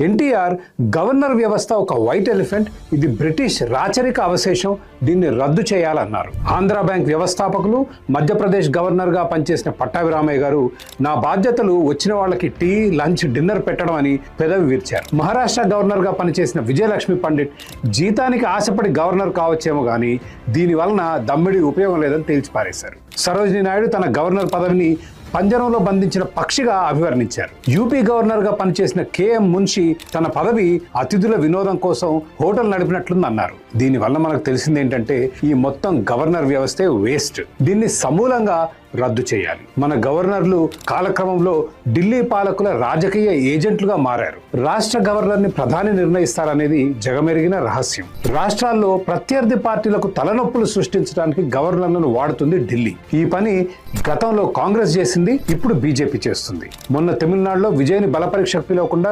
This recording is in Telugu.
ఎన్టీఆర్ గవర్నర్ వ్యవస్థ ఒక వైట్ ఎలిఫెంట్, ఇది బ్రిటిష్ రాచరిక అవశేషం, దీన్ని రద్దు చేయాలన్నారు. ఆంధ్ర బ్యాంక్ వ్యవస్థాపకులు, మధ్యప్రదేశ్ గవర్నర్గా పనిచేసిన పట్టాభిరామయ్య గారు నా బాధ్యతలు వచ్చిన వాళ్ళకి టీ, లంచ్, డిన్నర్ పెట్టడం అని పెదవి విరిచారు. మహారాష్ట్ర గవర్నర్గా పనిచేసిన విజయలక్ష్మి పండిట్ జీతానికి ఆశపడి గవర్నర్ కావచ్చేమో కానీ దీని వలన దమ్మిడి ఉపయోగం లేదని తేల్చిపారేశారు. సరోజినీ నాయుడు తన గవర్నర్ పదవిని పంజరంలో బంధించిన పక్షిగా అభివర్ణించారు. యూపీ గవర్నర్ గా పనిచేసిన కేఎం మున్షి తన పదవి అతిథుల వినోదం కోసం హోటల్ నడిపినట్లుందన్నారు. దీనివల్ల మనకు తెలిసింది ఏంటంటే ఈ మొత్తం గవర్నర్ వ్యవస్థే వేస్ట్. దీన్ని సమూలంగా రద్దు చేయాలి. మన గవర్నర్లు కాలక్రమంలో ఢిల్లీ పాలకుల రాజకీయ ఏజెంట్లుగా మారారు. రాష్ట్ర గవర్నర్ని ప్రధాని నిర్ణయిస్తారనేది జగమెరిగిన రహస్యం. రాష్ట్రాల్లో ప్రత్యర్థి పార్టీలకు తలనొప్పులు సృష్టించడానికి గవర్నర్లను వాడుతుంది ఢిల్లీ. ఈ పని గతంలో కాంగ్రెస్ చేసింది, ఇప్పుడు బీజేపీ చేస్తుంది. మొన్న తమిళనాడులో విజయ్ని బలపరీక్షకు పిలవకుండా